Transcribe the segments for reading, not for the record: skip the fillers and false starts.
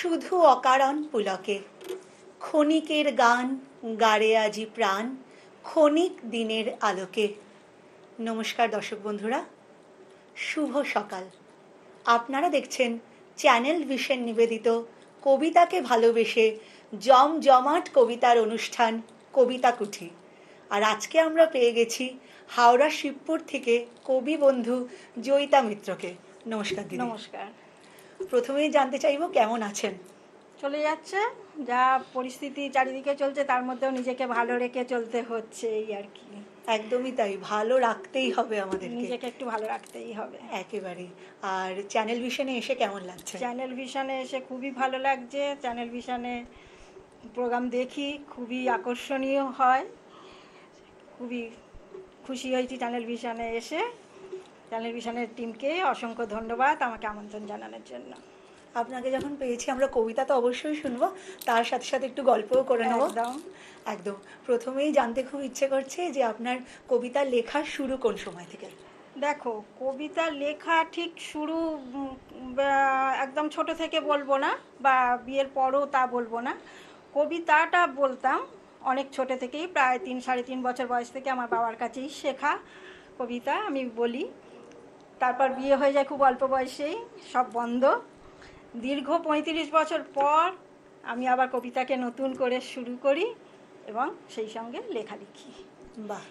শুধু অকারণ পুলকে ক্ষণিকের গান গাড়ে আজি প্রাণ ক্ষণিক দিনের আলোকে। নমস্কার দর্শক বন্ধুরা, শুভ সকাল। আপনারা দেখছেন চ্যানেল ভিশন নিবেদিত কবিতাকে ভালোবেসে জমজমাট কবিতার অনুষ্ঠান কবিতা কুঠি। আর আজকে আমরা পেয়ে গেছি হাওড়া শিবপুর থেকে কবি বন্ধু জয়িতা মিত্রকে। নমস্কার দিদি। নমস্কার। প্রথমেই জানতে চাইবো কেমন আছেন? চলে যাচ্ছে, যা পরিস্থিতি চারিদিকে চলছে তার মধ্যেও নিজেকে ভালো রেখে চলতে হচ্ছে, এই আর কি। একদমই তাই, ভালো রাখতেই হবে আমাদেরকে, নিজেকে একটু ভালো রাখতেই হবে একেবারে। আর চ্যানেল ভিশনে এসে কেমন লাগছে? চ্যানেল ভিশনে এসে খুবই ভালো লাগছে। চ্যানেল ভিশনে প্রোগ্রাম দেখি, খুবই আকর্ষণীয় হয়, খুবই খুশি হয়েছি চ্যানেল ভিশনে এসে। চ্যানেল ভিশনের টিমকে অসংখ্য ধন্যবাদ আমাকে আমন্ত্রণ জানানোর জন্য। আপনাকে যখন পেয়েছি আমরা কবিতা তো অবশ্যই শুনবো, তার সাথে সাথে একটু গল্পও করে নেবো। একদম একদম। প্রথমেই জানতে খুব ইচ্ছে করছে যে আপনার কবিতা লেখা শুরু কোন সময় থেকে? দেখো, কবিতা লেখা ঠিক শুরু একদম ছোট থেকে বলবো না, বা বিয়ের পরও তা বলবো না। কবিতাটা বলতাম অনেক ছোট থেকেই, প্রায় 3-3.5 বছর বয়স থেকে আমার বাবার কাছেই শেখা কবিতা আমি বলি। তারপর বিয়ে হয়ে যায় খুব অল্প বয়সেই, সব বন্ধ। দীর্ঘ 35 বছর পর আমি আবার কবিতাকে নতুন করে শুরু করি এবং সেই সঙ্গে লেখালেখি। বাহ,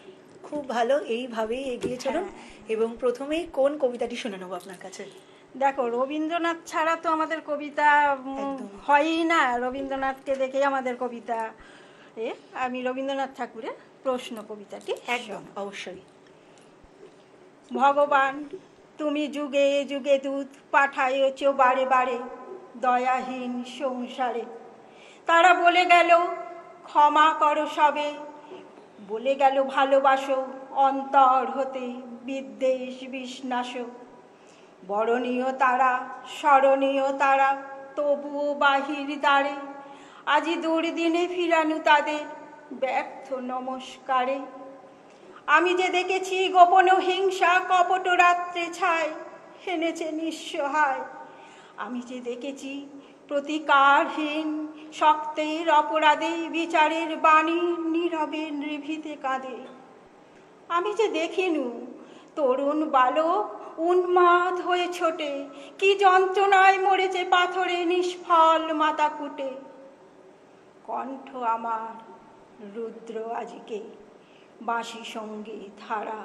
খুব ভালো, এইভাবেই এগিয়ে চলুন। এবং প্রথমেই কোন কবিতাটি শুনে নেবো আপনার কাছে? দেখো, রবীন্দ্রনাথ ছাড়া তো আমাদের কবিতা হয়ই না। রবীন্দ্রনাথকে দেখেই আমাদের কবিতা। আমি রবীন্দ্রনাথ ঠাকুরের প্রশ্ন কবিতাটি একদম অবশ্যই। ভগবান, তুমি যুগে যুগে দূত পাঠাইছ বারে বারে দয়াহীন সংসারে। তারা বলে গেল ক্ষমা করো সবে, বলে গেল ভালোবাসো অন্তর হতে বিদ্বেষ বিষ্ণাস। বরণীয় তারা স্মরণীয় তারা তবুও বাহির দ্বারে, আজি দুর্দিনে ফিরানু তাদের ব্যর্থ নমস্কারে। আমি যে দেখেছি গোপন হিংসা কপট রাত্রে ছায় হেনেছে নিঃসহায়। আমি যে দেখেছি প্রতিকারহীন শক্তের অপরাধে বিচারের বাণী নীরবে নিভৃতে কাঁদে। আমি যে দেখিনু তরুণ বালক উন্মাদ হয়ে ছোটে, কি যন্ত্রণায় মরেছে পাথরে নিষ্ফল মাথা কুটে। কণ্ঠ আমার রুদ্র আজিকে বাঁশি সঙ্গীত হারা।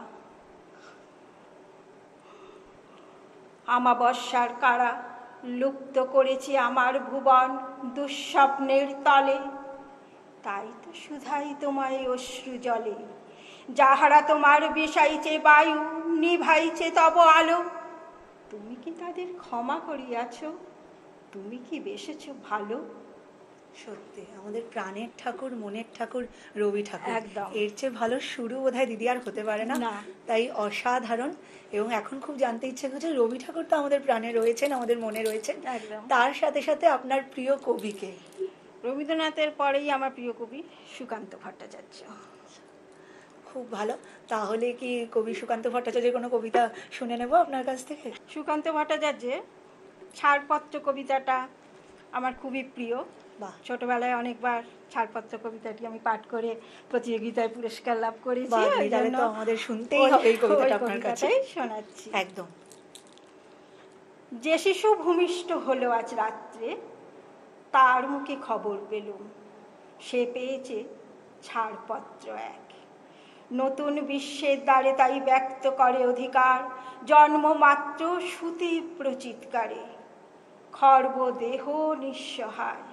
আমাবস্যার কারা লুপ্ত করেছে আমার ভুবন দুঃস্বপ্নের তলে। তাই তো শুধাই তোমায় অশ্রু জলে, যাহারা তোমার বিষাইছে বায়ু নিভাইছে তব আলো। তুমি কি তাদের ক্ষমা করিয়াছ? তুমি কি বেসেছ ভালো? সত্যি আমাদের প্রাণের ঠাকুর, মনের ঠাকুর রবি ঠাকুর। একদম। এর চেয়ে ভালো শুরু বোধহয় দিদি আর হতে পারে না। তাই অসাধারণ। এবং এখন খুব জানতে ইচ্ছে করছে, রবি ঠাকুর তো আমাদের প্রাণে রয়েছেন, আমাদের মনে রয়েছেন, তার সাথে সাথে আপনার প্রিয় কবিকে? রবীন্দ্রনাথের পরেই আমার প্রিয় কবি সুকান্ত ভট্টাচার্য। খুব ভালো। তাহলে কি কবি সুকান্ত ভট্টাচার্যের কোনো কবিতা শুনে নেব আপনার কাছ থেকে? সুকান্ত ভট্টাচার্যের ছাড়পত্র কবিতাটা আমার খুবই প্রিয়। ছোটবেলায় অনেকবার ছাড়পত্র কবিতাটি আমি পাঠ করে প্রতিযোগিতায় পুরস্কার লাভ করেছি। এই জন্য তো আমাদের শুনতেই হবে এই কবিতাটা আপনার কাছে। শোনাচ্ছি। একদম। যে শিশু ভূমিষ্ঠ হলো আজ রাত্রে, তার মুখে খবর পেলুম সে পেয়েছে ছাড়পত্র এক। নতুন বিশ্বের দ্বারে তাই ব্যক্ত করে অধিকার, জন্মমাত্র সুতীব্র চিৎকারে। খর্ব দেহ নিঃসহায়,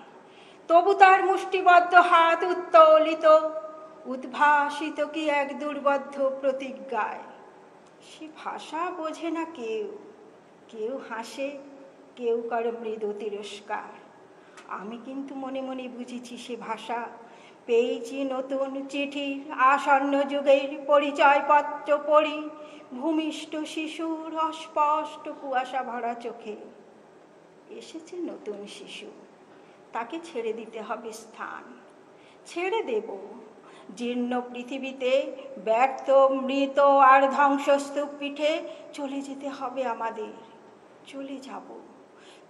তবু তার মুষ্টিবদ্ধ হাত উত্তোলিত, উদ্ভাসিত কি এক দুর্বদ্ধ প্রতিজ্ঞায়। সে ভাষা বোঝে না কেউ, কেউ হাসে, কেউ করে মৃদু তিরস্কার। আমি কিন্তু মনে মনে বুঝেছি সে ভাষা। পেয়েছি নতুন চিঠির আসন্ন যুগের পরিচয়পত্র পড়ি, ভূমিষ্ঠ শিশুর অস্পষ্ট কুয়াশা ভরা চোখে। এসেছে নতুন শিশু, তাকে ছেড়ে দিতে হবে স্থান। ছেড়ে দেব জীর্ণ পৃথিবীতে ব্যর্থ মৃত আর ধ্বংসস্তূপ পিঠে। চলে যেতে হবে আমাদের, চলে যাব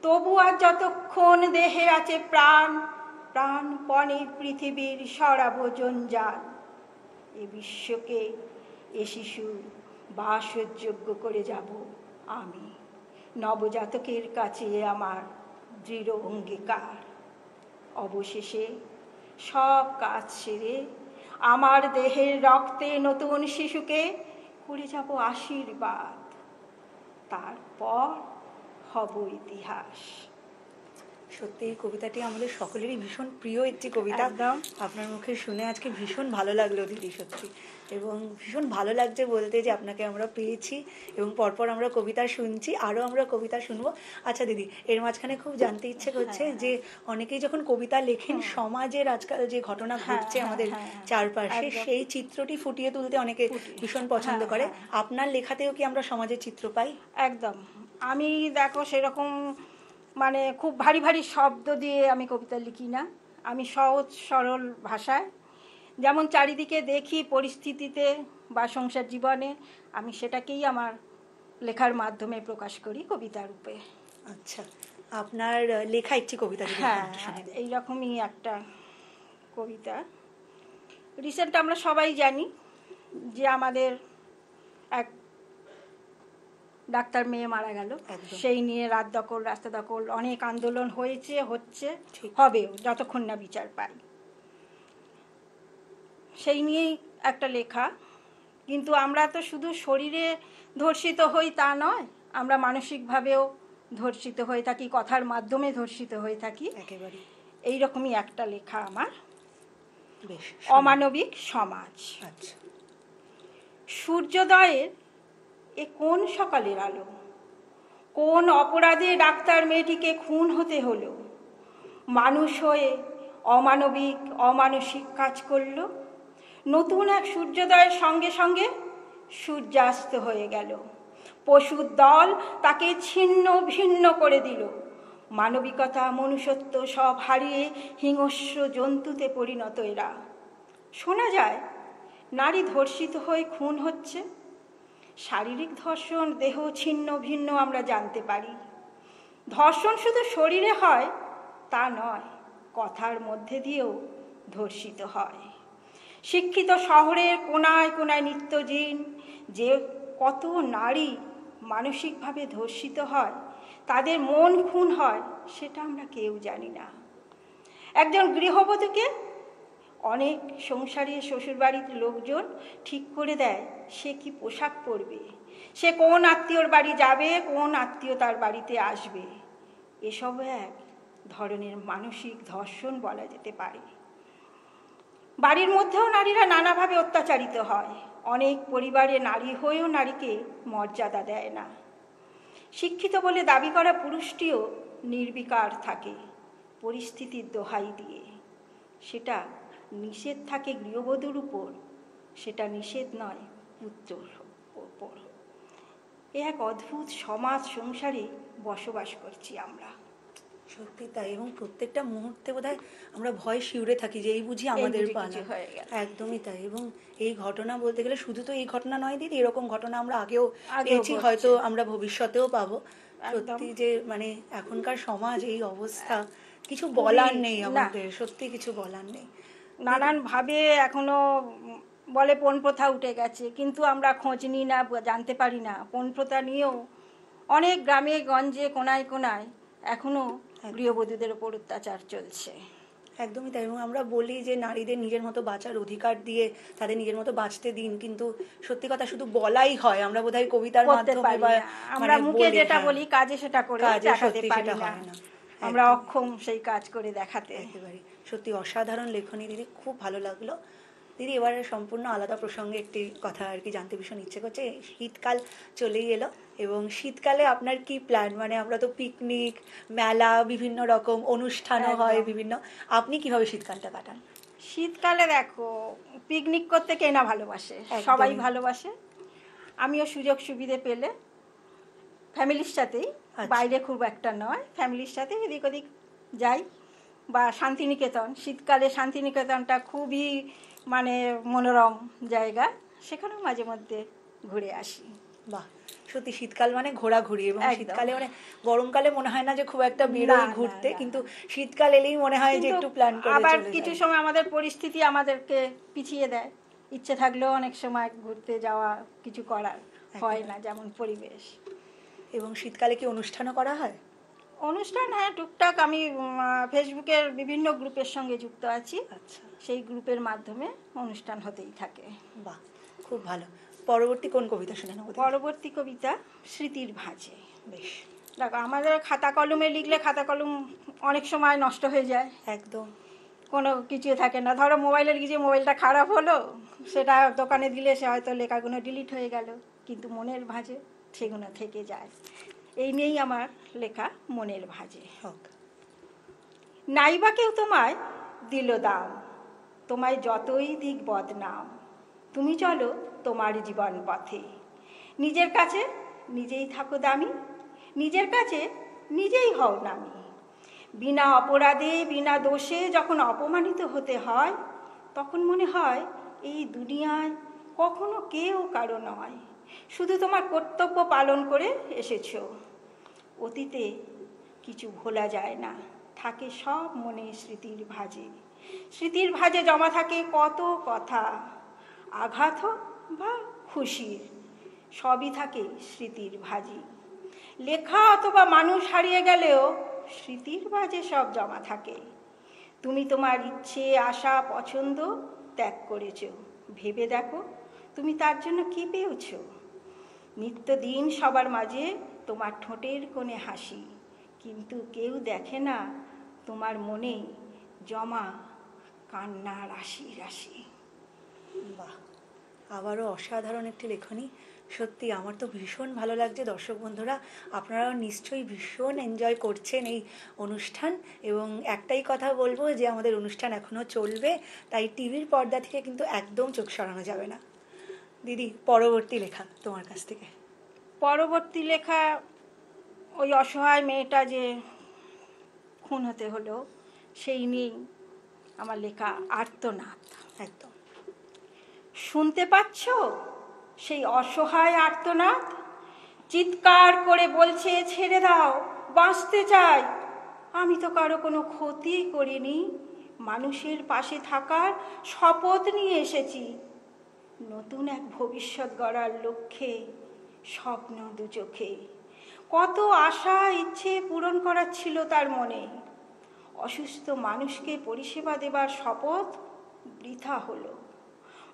তবু আর যতক্ষণ দেহে আছে প্রাণ, প্রাণপণে পৃথিবীর সরাবো জঞ্জাল। এ বিশ্বকে এ শিশু বাসযোগ্য করে যাব আমি, নবজাতকের কাছে আমার দৃঢ় অঙ্গীকার। অবশেষে সব কাজ সেরে আমার দেহের রক্তে নতুন শিশুকে করে যাব আশীর্বাদ, তারপর হব ইতিহাস। সত্যি এই কবিতাটি আমাদের সকলেরই ভীষণ প্রিয় একটি কবিতা। একদম। আপনার মুখে শুনে আজকে ভীষণ ভালো লাগলো দিদি, সত্যি। এবং ভীষণ ভালো লাগছে বলতে যে আপনাকে আমরা পেয়েছি এবং পরপর আমরা কবিতা শুনছি, আরও আমরা কবিতা শুনবো। আচ্ছা দিদি, এর মাঝখানে খুব জানতে ইচ্ছে করছে যে অনেকেই যখন কবিতা লেখেন সমাজের আজকাল যে ঘটনা ঘটছে আমাদের চারপাশে, একদম। সেই চিত্রটি ফুটিয়ে তুলতে অনেকে ভীষণ পছন্দ করে। আপনার লেখাতেও কি আমরা সমাজের চিত্র পাই? একদম। আমি দেখো সেরকম মানে খুব ভারী ভারী শব্দ দিয়ে আমি কবিতা লিখি না। আমি সহজ সরল ভাষায় যেমন চারিদিকে দেখি পরিস্থিতিতে বা সংসার জীবনে, আমি সেটাকেই আমার লেখার মাধ্যমে প্রকাশ করি কবিতা রূপে। আচ্ছা, আপনার লেখা একটি কবিতা যদি হ্যাঁ, একটু শোনান। এইরকমই একটা কবিতা। রিসেন্ট আমরা সবাই জানি যে আমাদের এক ডাক্তার মেয়ে মারা গেল। একদম। সেই নিয়ে রাত দখল, রাস্তা দখল, অনেক আন্দোলন হয়েছে, হচ্ছে, ঠিক। হবেও যতক্ষণ না বিচার পাই। সেই নিয়েই একটা লেখা। কিন্তু আমরা তো শুধু শরীরে ধর্ষিত হই তা নয়, আমরা মানসিকভাবেও ধর্ষিত হয়ে থাকি, কথার মাধ্যমে ধর্ষিত হয়ে থাকি। একেবারে। এইরকমই একটা লেখা আমার, বেশ। অমানবিক সমাজ। আচ্ছা। সূর্যোদয়ের এ কোন সকালের আলো, কোন অপরাধে ডাক্তার মেয়েটিকে খুন হতে হলো, মানুষ হয়ে অমানবিক অমানসিক কাজ করল। নতুন এক সূর্যোদয়ের সঙ্গে সঙ্গে সূর্যাস্ত হয়ে গেল। পশুর দল তাকে ছিন্ন ভিন্ন করে দিল। মানবিকতা মনুষ্যত্ব সব হারিয়ে হিংস্র জন্তুতে পরিণত এরা। শোনা যায় নারী ধর্ষিত হয়ে খুন হচ্ছে। শারীরিক ধর্ষণ, দেহ ছিন্ন ভিন্ন আমরা জানতে পারি। ধর্ষণ শুধু শরীরে হয় তা নয়, কথার মধ্যে দিয়েও ধর্ষিত হয়। শিক্ষিত শহরের কোনায় কোনায় নিত্যদিন যে কত নারী মানসিকভাবে ধর্ষিত হয়, তাদের মন খুন হয়, সেটা আমরা কেউ জানি না। একজন গৃহবধূকে অনেক সংসারে শ্বশুরবাড়ির লোকজন ঠিক করে দেয় সে কি পোশাক পরবে, সে কোন আত্মীয়র বাড়ি যাবে, কোন আত্মীয় তার বাড়িতে আসবে। এসব এক ধরনের মানসিক ধর্ষণ বলা যেতে পারে। বাড়ির মধ্যেও নারীরা নানাভাবে অত্যাচারিত হয়। অনেক পরিবারে নারী হয়েও নারীকে মর্যাদা দেয় না। শিক্ষিত বলে দাবি করা পুরুষটিও নির্বিকার থাকে পরিস্থিতির দোহাই দিয়ে। সেটা নিষেধ থাকে গৃহবধূর উপর, সেটা নিষেধ নয় পুত্রর উপর। এ এক অদ্ভুত সমাজ সংসারে বসবাস করছি আমরা। সত্যি তাই, এবং প্রত্যেকটা মুহূর্তে বোধহয় আমরা ভয় শিউরে থাকি যে এই বুঝি আমাদের পালা। একদমই তাই। এবং এই ঘটনা বলতে গেলে শুধু তো এই ঘটনা নয় দিদি, এরকম ঘটনা আমরা আগেও পেয়েছি, হয়তো আমরা ভবিষ্যতেও পাবো। সত্যি যে মানে এখনকার সমাজ এই অবস্থা, কিছু বলার নেই আমাদের, সত্যি কিছু বলার নেই। নানান ভাবে এখনো বলে পণ প্রথা উঠে গেছে, কিন্তু আমরা খোঁজ নিই না, জানতে পারি না। পণ প্রথা নিয়েও অনেক গ্রামে গঞ্জে কোনায় কোনায় এখনো গৃহবধূদের ওপর অত্যাচার চলছে। একদমই তাই। এবং আমরা বলি যে নারীদের নিজের মতো বাঁচার অধিকার দিয়ে তাদের নিজের মতো বাঁচতে দিন, কিন্তু সত্যি কথা শুধু বলাই হয়, আমরা বোধহয় কবিতার মাধ্যমে বা আমরা মুখে যেটা বলি কাজে সেটা করে দেখাতে পারি না। আমরা অক্ষম সেই কাজ করে দেখাতে। একেবারে সত্যি অসাধারণ লেখনী দিদি, খুব ভালো লাগলো। দিদি এবারে সম্পূর্ণ আলাদা প্রসঙ্গে একটি কথা আর কি জানতে ভীষণ ইচ্ছে করছে। শীতকাল চলেই এলো এবং শীতকালে আপনার কি প্ল্যান? মানে আমরা তো পিকনিক, মেলা, বিভিন্ন রকম অনুষ্ঠানও হয় বিভিন্ন, আপনি কিভাবে শীতকালটা কাটান? শীতকালে দেখো পিকনিক করতে কে না ভালোবাসে, সবাই ভালোবাসে। আমিও সুযোগ সুবিধে পেলে ফ্যামিলির সাথেই, বাইরে খুব একটা নয়, ফ্যামিলির সাথে এদিক ওদিক যাই। বা শান্তিনিকেতন, শীতকালে শান্তিনিকেতনটা খুবই মানে মনোরম জায়গা, সেখানেও মাঝে মধ্যে ঘুরে আসি। বাহ, সত্যি শীতকাল মানে ঘোরাঘুরি, এবং একদম। শীতকালে মানে গরমকালে মনে হয় না যে খুব একটা বেরোই না, ঘুরতে, না। কিন্তু শীতকাল এলেই মনে হয় যে কিন্তু একটু প্ল্যান করে আবার চলে কিছু যাই। সময় আমাদের পরিস্থিতি আমাদেরকে পিছিয়ে দেয়, ইচ্ছে থাকলেও অনেক সময় ঘুরতে যাওয়া কিছু করার হয় না, যেমন পরিবেশ। এবং শীতকালে কি অনুষ্ঠানও করা হয়? অনুষ্ঠান, হ্যাঁ, টুকটাক। আমি ফেসবুকের বিভিন্ন গ্রুপের সঙ্গে যুক্ত আছি, আচ্ছা, সেই গ্রুপের মাধ্যমে অনুষ্ঠান হতেই থাকে। বাহ, খুব ভালো। পরবর্তী কোন কবিতা শুনে নেবো দিদি? পরবর্তী কবিতা স্মৃতির ভাঁজে। বেশ। দেখো, আমাদের খাতা কলমে লিখলে খাতা কলম অনেক সময় নষ্ট হয়ে যায়, একদম। কোনো কিছুই থাকে না। ধরো মোবাইলে লিখেছি, মোবাইলটা খারাপ হলো, সেটা দোকানে দিলে সে হয়তো লেখাগুলো ডিলিট হয়ে গেল, কিন্তু মনের ভাঁজে সেগুলো থেকে যায়। এই নিয়েই আমার লেখা, মনের ভাঁজে। হোক। নাইবা কেউ তোমায় দিল দাম, তোমায় যতই দিক বদনাম, তুমি চলো তোমার জীবন পথে, নিজের কাছে নিজেই থাকো দামি, নিজের কাছে নিজেই হও নামি। বিনা অপরাধে বিনা দোষে যখন অপমানিত হতে হয়, তখন মনে হয় এই দুনিয়ায় কখনো কেউ কারো নয়, শুধু তোমার কর্তব্য পালন করে এসেছো। অতীতে কিছু ভোলা যায় না, থাকে সব মনে স্মৃতির ভাঁজে। স্মৃতির ভাঁজে জমা থাকে কত কথা, আঘাত হোক বা খুশির, সবই থাকে স্মৃতির ভাঁজে। লেখা অথবা মানুষ হারিয়ে গেলেও স্মৃতির ভাঁজে সব জমা থাকে। তুমি তোমার ইচ্ছে, আশা, পছন্দ ত্যাগ করেছো, ভেবে দেখো তুমি তার জন্য কী পেয়েছো। নিত্যদিন সবার মাঝে তোমার ঠোঁটের কোণে হাসি, কিন্তু কেউ দেখে না তোমার মনে জমা কান্না রাশি রাশি। বাহ, আবারও অসাধারণ একটি লেখনী। সত্যি আমার তো ভীষণ ভালো লাগছে। দর্শক বন্ধুরা, আপনারাও নিশ্চয়ই ভীষণ এনজয় করছেন এই অনুষ্ঠান, এবং একটাই কথা বলবো যে আমাদের অনুষ্ঠান এখনও চলবে, তাই টিভির পর্দা থেকে কিন্তু একদম চোখ সরানো যাবে না। দিদি, পরবর্তী লেখা তোমার কাছ থেকে। পরবর্তী লেখা, ওই অসহায় মেয়েটা যে খুন হতে হলো, সেই নিয়েই আমার লেখা, আর্তনাদ। একদম। শুনতে পাচ্ছ সেই অসহায় আর্তনাদ, চিৎকার করে বলছে ছেড়ে দাও, বাঁচতে চাই। আমি তো কারো কোনো ক্ষতি করিনি, মানুষের পাশে থাকার শপথ নিয়ে এসেছি। নতুন এক ভবিষ্যৎ গড়ার লক্ষ্যে, স্বপ্ন দু চোখে, কত আশা ইচ্ছে পূরণ করার ছিল তার মনে। অসুস্থ মানুষকে পরিষেবা দেবার শপথ বৃথা হলো।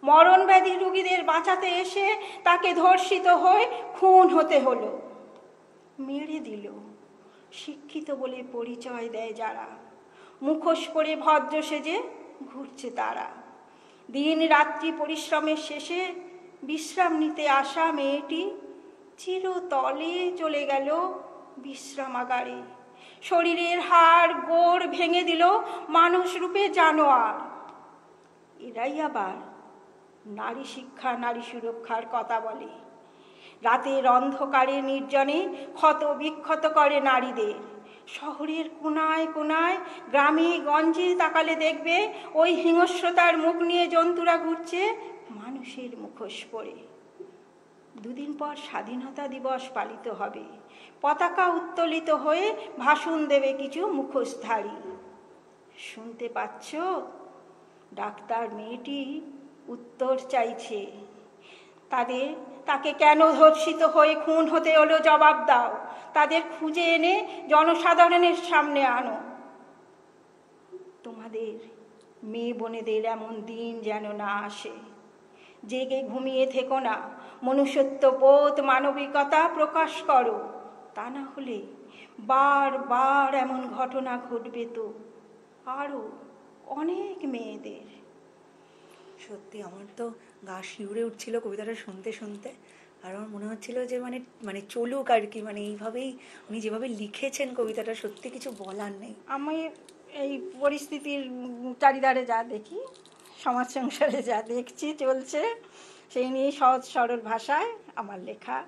মরণ ব্যাধি রোগীদের বাঁচাতে এসে তাকে ধর্ষিত হয়ে খুন হতে হলো। মেরে দিল শিক্ষিত বলে পরিচয় দেয় যারা, মুখোশ পরে ভদ্র সেজে ঘুরছে তারা। দিন রাত্রি পরিশ্রমের শেষে বিশ্রাম নিতে আসা মেয়েটি চিরতলে চলে গেল বিশ্রামাগারে। শরীরের হাড় গোড় ভেঙে দিল মানুষ রূপে জানোয়ার। এরাই আবার নারী শিক্ষা, নারী সুরক্ষার কথা বলে। রাতের অন্ধকারে নির্জনে ক্ষত বিক্ষত করে নারীদের। শহরের কোনায় কোনায়, গ্রামে গঞ্জে তাকালে দেখবে ওই হিংস্রতার মুখ নিয়ে জন্তুরা ঘুরছে মানুষের মুখোশ পরে। দুদিন পর স্বাধীনতা দিবস পালিত হবে, পতাকা উত্তোলিত হয়ে ভাষণ দেবে কিছু মুখোশধারী। শুনতে পাচ্ছ? ডাক্তার মেয়েটি উত্তর চাইছে। তাকে কেন ধর্ষিত হয়ে খুন হতে হলো জবাব দাও। তাদের খুঁজে এনে জনসাধারণের সামনে আনো। তোমাদের মেয়ে বোনেদের এমন দিন যেন না আসে। জেগে ঘুমিয়ে থেকো না, মনুষ্যত্ববোধ মানবিকতা প্রকাশ করো। তা না হলে বারবার এমন ঘটনা ঘটবে তো আরও অনেক মেয়েদের। সত্যি আমার তো গা শিউরে উঠছিল কবিতাটা শুনতে শুনতে, আর আমার মনে হচ্ছিল যে মানে মানে চলুক আর কি, মানে এইভাবেই উনি যেভাবে লিখেছেন কবিতাটা, সত্যি কিছু বলার নেই। আমি এই পরিস্থিতির চারিধারে যা দেখি, সমাজ সংসারে যা দেখছি চলছে, সেই নিয়ে সহজ সরল ভাষায় আমার লেখা।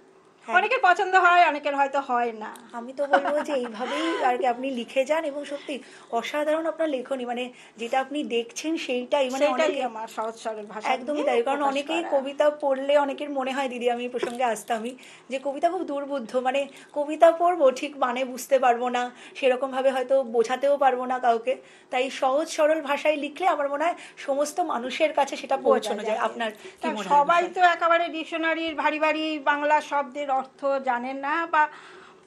হ্যাঁ। অনেকের পছন্দ হয়, অনেকের হয়তো হয় না। আমি তো বলবো যে এইভাবেই আর কি আপনি লিখে যান, এবং সত্যি অসাধারণ আপনার লেখনী, মানে যেটা আপনি দেখছেন সেইটাই, মানে সেটাই অনেকে আমার সহজ সরল ভাষা একদমই দিয়ে তাই, কারণ প্রকাশ অনেকেই করা। কবিতা পড়লে অনেকের মনে হয়, দিদি আমি এই প্রসঙ্গে আসতামই, যে কবিতা খুব দুর্বোধ্য, মানে কবিতা পড়বো ঠিক মানে বুঝতে পারবো না, সেরকমভাবে হয়তো বোঝাতেও পারবো না কাউকে, তাই সহজ সরল ভাষায় লিখলে আমার মনে হয় সমস্ত মানুষের কাছে সেটা বোঝা পৌঁছানো যায়। যাবে। আপনার কি তা মনে হয় সবাই বিষয়ে? তো একেবারে ডিকশনারির ভারী ভারী বাংলা শব্দের অর্থ জানে না বা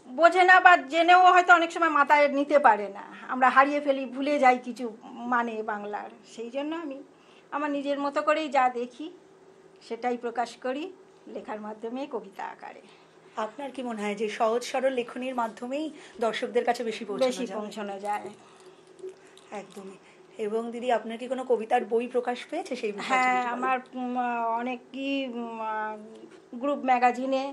বোঝে না, বা জেনেও হয়তো অনেক সময় মাথায় নিতে পারে না। আমরা হারিয়ে ফেলি, ভুলে যাই কিছু মানে বাংলার। সেই জন্য আমি আমার নিজের মতো করেই যা দেখি সেটাই প্রকাশ করি লেখার মাধ্যমে, কবিতা আকারে। আপনার কি মনে হয় যে সহজ সরল লেখনীর মাধ্যমেই দর্শকদের কাছে বেশি পৌঁছানো বেশি যাবে? পৌঁছানো যায়। একদমই। এবং দিদি আপনার কি কোনো কবিতার বই প্রকাশ পেয়েছে, সেই বিষয়ে যদি হ্যাঁ, একটু বলেন। আমার অনেকই গ্রুপ ম্যাগাজিনে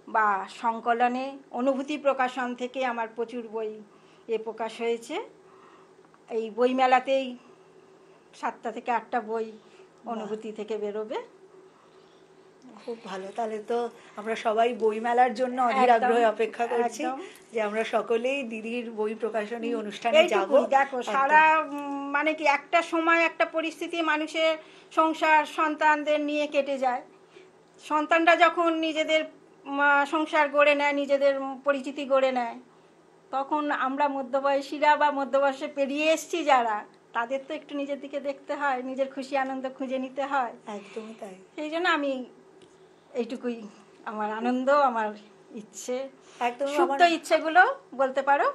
বা সংকলনে, অনুভূতি প্রকাশন থেকে আমার প্রচুর বই প্রকাশ হয়েছে। এই বইমেলাতেই 7টা থেকে 8টা বই বাহ, অনুভূতি থেকে বেরোবে। খুব ভালো। তাহলে তো আমরা সবাই বইমেলার জন্য অধীর একদম, আগ্রহে অপেক্ষা করছি, একদম। যে আমরা সকলেই দিদির বই প্রকাশনী অনুষ্ঠানে যাব। এইটুকুই দেখো, একদম। সারা মানে কি একটা সময় একটা পরিস্থিতি মানুষের সংসার সন্তানদের নিয়ে কেটে যায়। সন্তানরা যখন নিজেদের সংসার গড়ে নেয়, নিজেদের পরিচিতি গড়ে নেয়, তখন আমরা মধ্যবয়সীরা বা মধ্যবয়সে পেরিয়ে এসছি যারা, তাদের তো একটু নিজের দিকে দেখতে হয়, নিজের খুশি আনন্দ খুঁজে নিতে হয়। একদমই তাই। সেই জন্য আমি এইটুকুই আমার আনন্দ, আমার ইচ্ছে, একদমই আমার সুপ্ত ইচ্ছেগুলো বলতে পারো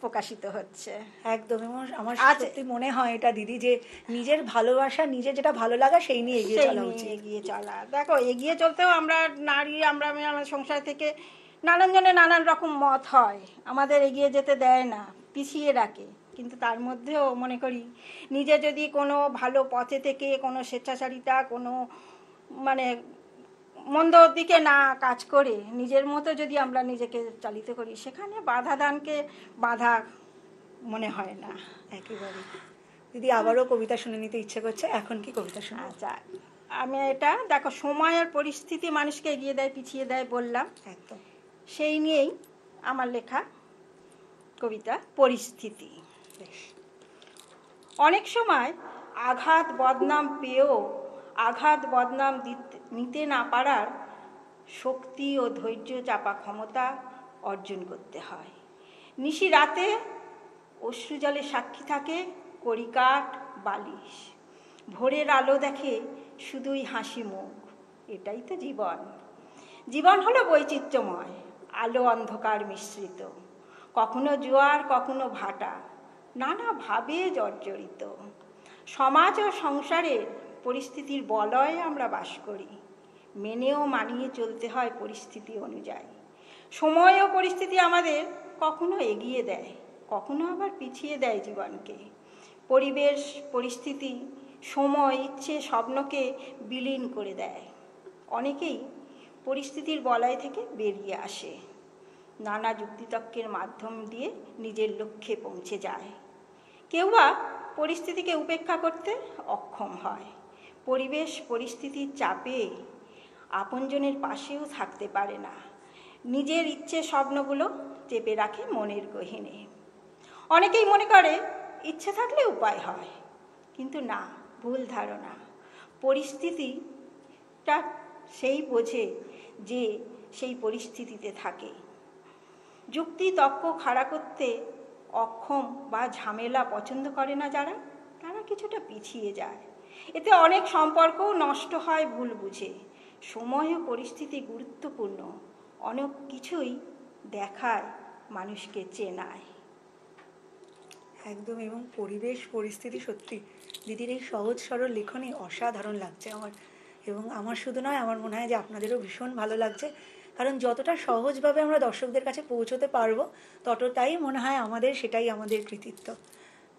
প্রকাশিত হচ্ছে। একদম, এবং আমার আজ সত্যি মনে হয় এটা দিদি, যে নিজের ভালোবাসা, নিজের যেটা ভালো লাগা সেই নিয়ে এগিয়ে সেই চলা নিয়ে উচিত। এগিয়ে চলা। দেখো, এগিয়ে চলতেও আমরা নারী, আমরা আমার সংসার থেকে নানান জনের নানান রকম মত হয়, আমাদের এগিয়ে যেতে দেয় না, পিছিয়ে রাখে। কিন্তু তার মধ্যেও মনে করি নিজে যদি কোনো ভালো পথে থেকে, কোনো স্বেচ্ছাচারিতা, কোনো মানে মন্দ দিকে না কাজ করে নিজের মতো যদি আমরা নিজেকে চালিত করি, সেখানে বাধা দানকে বাধা মনে হয় না। একেবারে। দিদি আবারও কবিতা শুনে নিতে ইচ্ছে করছে, এখন কি কবিতা শুনবো? আচ্ছা, আমি এটা দেখো, সময় আর পরিস্থিতি মানুষকে এগিয়ে দেয় পিছিয়ে দেয় বললাম, একদম। সেই নিয়েই আমার লেখা কবিতা পরিস্থিতি। বেশ। অনেক সময় আঘাত বদনাম পেয়েও আঘাত বদনাম নিতে না পারার শক্তি ও ধৈর্য চাপা ক্ষমতা অর্জন করতে হয়। নিশি রাতে অশ্রুজলে সাক্ষী থাকে কড়িকাঠ, বালিশ। ভোরের আলো দেখে শুধুই হাসি মুখ। এটাই তো জীবন। জীবন হলো বৈচিত্র্যময়, আলো অন্ধকার মিশ্রিত, কখনো জোয়ার, কখনো ভাটা, নানাভাবে জর্জরিত। সমাজ ও সংসারের পরিস্থিতির বলয়ে আমরা বাস করি, মেনেও মানিয়ে চলতে হয় পরিস্থিতি অনুযায়ী। সময় ও পরিস্থিতি আমাদের কখনো এগিয়ে দেয়, কখনো আবার পিছিয়ে দেয় জীবনকে। পরিবেশ, পরিস্থিতি, সময়, ইচ্ছে, স্বপ্নকে বিলীন করে দেয়। অনেকেই পরিস্থিতির বলয় থেকে বেরিয়ে আসে, নানা যুক্তিতর্কের মাধ্যম দিয়ে নিজের লক্ষ্যে পৌঁছে যায়। কেউ বা পরিস্থিতিকে উপেক্ষা করতে অক্ষম হয়, পরিবেশ পরিস্থিতির চাপে আপনজনের পাশেও থাকতে পারে না, নিজের ইচ্ছে স্বপ্নগুলো চেপে রাখে মনের গহীনে। অনেকেই মনে করে ইচ্ছে থাকলে উপায় হয়, কিন্তু না, ভুল ধারণা। পরিস্থিতিটা সেই বোঝে যে সেই পরিস্থিতিতে থাকে। যুক্তি তর্ক খাড়া করতে অক্ষম বা ঝামেলা পছন্দ করে না যারা, তারা কিছুটা পিছিয়ে যায়। এতে অনেক সম্পর্কও নষ্ট হয় ভুল বুঝে। সময় ও পরিস্থিতি গুরুত্বপূর্ণ, অনেক কিছুই দেখায় মানুষকে চেনায়। একদম, এবং পরিবেশ পরিস্থিতি সত্যি দিদির এই সহজ সরল লেখনী অসাধারণ লাগছে আমার, এবং আমার শুধু নয়, আমার মনে হয় যে আপনাদেরও ভীষণ ভালো লাগছে, কারণ যতটা সহজভাবে আমরা দর্শকদের কাছে পৌঁছতে পারবো, ততটাই মনে হয় আমাদের, সেটাই আমাদের কৃতিত্ব।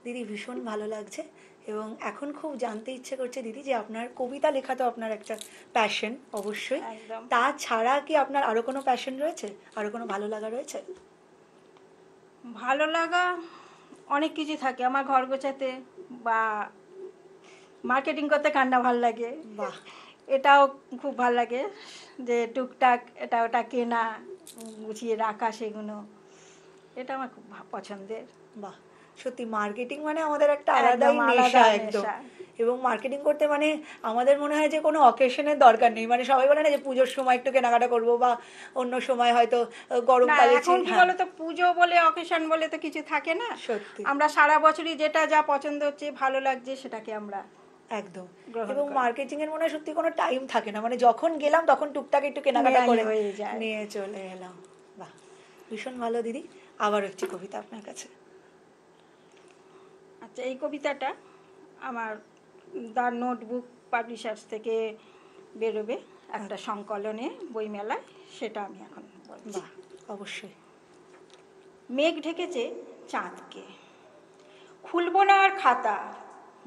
দিদি ভীষণ ভালো লাগছে, এবং এখন খুব জানতে ইচ্ছে করছে দিদি, যে আপনার কবিতা লেখা তো আপনার একটা প্যাশন অবশ্যই, একদম। তাছাড়া কি আপনার আরও কোনো প্যাশন রয়েছে, আরও কোনো ভালো লাগা রয়েছে? ভালো লাগা অনেক কিছু থাকে, আমার ঘর গোছাতে বা মার্কেটিং করতে কান্না ভাল লাগে। বাহ। এটাও খুব ভালো লাগে যে টুকটাক এটা ওটা কেনা, গুছিয়ে রাখা সেগুলো, এটা আমার খুব পছন্দের। বাহ, সত্যি মার্কেটিং মানে আমাদের একটা একদম আলাদাই আলাদা নেশা একদম। নেশা। এবং মার্কেটিং করতে মানে আমাদের মনে হয় যে কোনো অকেশনের দরকার নেই, মানে সবাই বলে না যে পুজোর সময় একটু কেনাকাটা করবো বা অন্য সময় হয়তো না গরমকালে এখন কি হ্যাঁ বলতো, পুজো বলে অকেশন বলে তো কিছু থাকে না। সত্যি আমরা সারা বছরই যেটা যা পছন্দ হচ্ছে ভালো লাগছে সেটাকে আমরা একদম। গ্রহণ এবং করি, মার্কেটিং এর মনে হয় সত্যি কোনো টাইম থাকে না, মানে যখন গেলাম তখন টুকটাক একটু কেনাকাটা নেয়াই করে হয়ে যায়। নিয়ে চলে এলাম। বাহ, ভীষণ ভালো দিদি। আবার একটি কবিতা আপনার কাছে। আচ্ছা, এই কবিতাটা আমার দ্য নোটবুক পাবলিশার্স থেকে বেরোবে একটা সংকলনে, বইমেলায়, সেটা আমি এখন বলছি। বাহ, অবশ্যই। মেঘ ঢেকেছে চাঁদকে, খুলব না আর খাতা,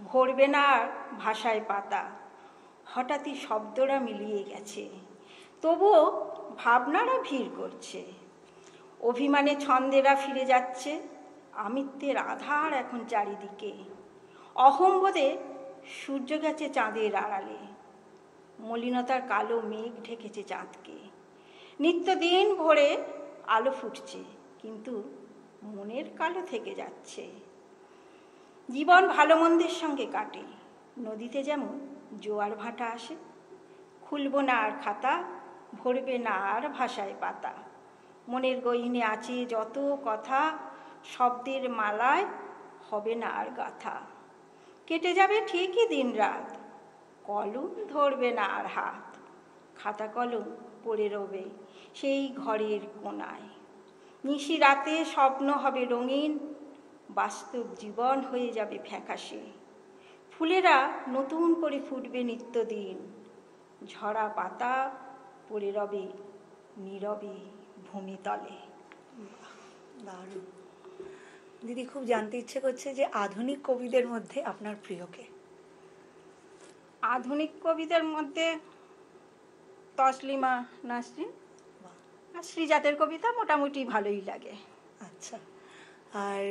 ভরবে না আর ভাষায় পাতা, হঠাৎই শব্দরা মিলিয়ে গেছে, তবুও ভাবনারা ভিড় করছে, অভিমানে ছন্দেরা ফিরে যাচ্ছে, আমিত্বের আধার এখন চারিদিকে, অহম্বোধে সূর্য গেছে চাঁদের আড়ালে, মলিনতার কালো মেঘ ঢেকেছে চাঁদকে, নিত্যদিন ভোরে আলো ফুটছে, কিন্তু মনের কালো থেকে যাচ্ছে। জীবন ভালো মন্দের সঙ্গে কাটে, নদীতে যেমন জোয়ার ভাটা আসে, খুলব না আর খাতা, ভরবে না আর ভাষায় পাতা, মনের গহীনে আছে যত কথা, শব্দের মালায় হবে না আর গাথা, কেটে যাবে ঠিকই দিন রাত, কলম ধরবে না আর হাত, খাতা কলম পড়ে রবে সেই ঘরের কোণায়, নিশি রাতে স্বপ্ন হবে রঙিন, বাস্তব জীবন হয়ে যাবে ফ্যাকাশে, ফুলেরা নতুন করে ফুটবে নিত্যদিন, ঝরা পাতা পড়ে রবে নীরবে ভূমিতলে। দারুণ দিদি। খুব জানতে ইচ্ছে করছে যে আধুনিক কবিদের মধ্যে আপনার প্রিয় কে? আধুনিক কবিদের মধ্যে তসলিমা নাসরিন বাহ, আর শ্রীজাতের কবিতা মোটামুটি ভালোই লাগে। আচ্ছা। আর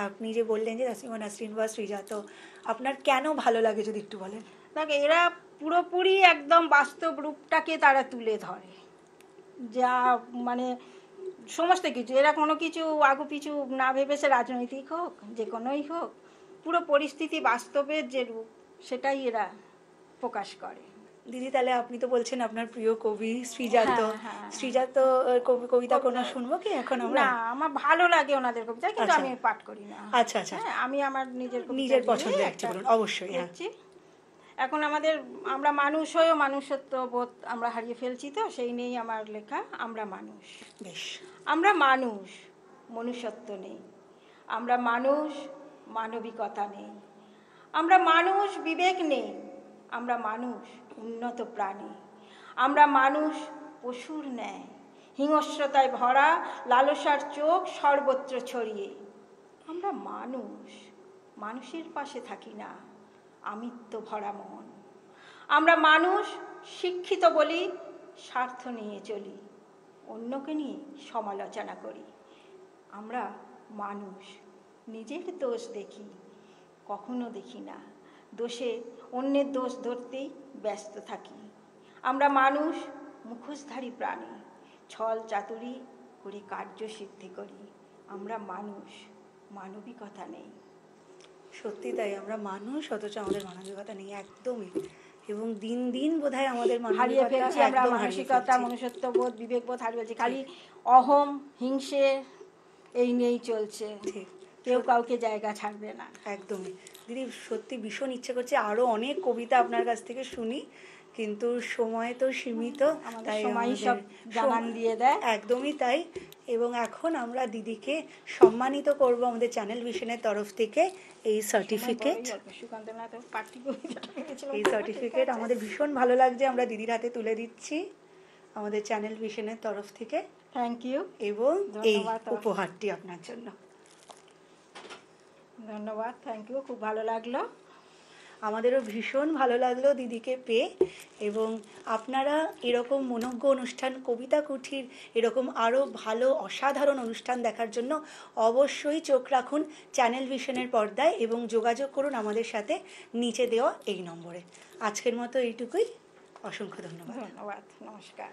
আপনি যে বললেন যে নাসিমা নাসরিন বা শ্রীজাত, আপনার কেন ভালো লাগে যদি একটু বলেন? দেখো, এরা পুরোপুরি একদম বাস্তব রূপটাকে তারা তুলে ধরে, যা মানে সমস্ত কিছু, এরা কোনো কিছু আগু পিছু না ভেবে, সে রাজনৈতিক হোক যে কোনোই হোক, পুরো পরিস্থিতি বাস্তবের যে রূপ সেটাই এরা প্রকাশ করে। দিদি তাহলে আপনি তো বলছেন আপনার প্রিয় কবি শ্রীজাত, হ্যাঁ, হ্যাঁ। শ্রীজাত কবিতা কোনো শুনবো কি এখন আমরা? না, আমার ভালো লাগে ওনাদের কবিতা, কিন্তু আচ্ছা। আমি পাঠ করি না। আচ্ছা আচ্ছা, হ্যাঁ, আমি আমার নিজের কবিতা নিজের দিয়ে পছন্দের একটা একটা বলুন, অবশ্যই হ্যাঁ। লিখছি। এখন আমরা মানুষ হয়েও মানুষত্ব বোধ আমরা হারিয়ে ফেলছি, তো সেই নিয়েই আমার লেখা। আমরা মানুষ, বেশ। আমরা মানুষ, মনুষ্যত্ব নেই, আমরা মানুষ, মানবিকতা নেই, আমরা মানুষ, বিবেক নেই, আমরা মানুষ, উন্নত প্রাণী, আমরা মানুষ, পশুর ন্যায়, হিংস্রতায় ভরা, লালসার চোখ সর্বত্র ছড়িয়ে, আমরা মানুষ, মানুষের পাশে থাকি না, আমিত্ব ভরা মন, আমরা মানুষ, শিক্ষিত বলি, স্বার্থ নিয়ে চলি, অন্যকে নিয়ে সমালোচনা করি, আমরা মানুষ, নিজের দোষ দেখি, কখনো দেখি না, দোষে অন্যের দোষ ধরতেই ব্যস্ত থাকি, আমরা মানুষ, মুখোশধারী প্রাণী, ছল চাতুরি করে কার্যসিদ্ধি করি, আমরা মানুষ, মানবিকতা নেই। সত্যি তাই, আমরা মানুষ অথচ আমাদের মানবিকতা নেই একদমই। এবং দিন দিন বোধহয় আমাদের হারিয়ে মানবিকতা ফেলছি আমরা, একদম হারিয়ে মানসিকতা, ফেলছি। মনুষ্যত্ববোধ, বিবেকবোধ হারিয়ে ফেলছি, খালি অহম, হিংসে এই নিয়েই চলছে, ঠিক, কেউ কাউকে জায়গা ছাড়বে না। একদমই দিদি। সত্যি ভীষণ ইচ্ছে করছে আরো অনেক কবিতা আপনার কাছ থেকে শুনি, কিন্তু সময় তো সীমিত, আমাদের তাই সময়ই আমাদের সব জানান দিয়ে দেয়। একদমই তাই। এবং এখন আমরা দিদিকে সম্মানিত করব আমাদের চ্যানেল ভিশনের তরফ থেকে এই সার্টিফিকেট। এই সার্টিফিকেট আমাদের ভীষণ ভালো লাগছে, আমরা দিদির হাতে তুলে দিচ্ছি আমাদের চ্যানেল ভিশনের তরফ থেকে। থ্যাংক ইউ, এবং এই ধন্যবাদ। উপহারটি আপনার জন্য। ধন্যবাদ, থ্যাংক ইউ, খুব ভালো লাগলো। আমাদেরও ভীষণ ভালো লাগলো দিদিকে পেয়ে। এবং আপনারা এরকম মনোজ্ঞ অনুষ্ঠান, কবিতা কুঠির এরকম আরও ভালো অসাধারণ অনুষ্ঠান দেখার জন্য অবশ্যই চোখ রাখুন চ্যানেল ভিশনের পর্দায় এবং যোগাযোগ করুন আমাদের সাথে নিচে দেওয়া এই নম্বরে। আজকের মতো এইটুকুই। অসংখ্য ধন্যবাদ। ধন্যবাদ, নমস্কার।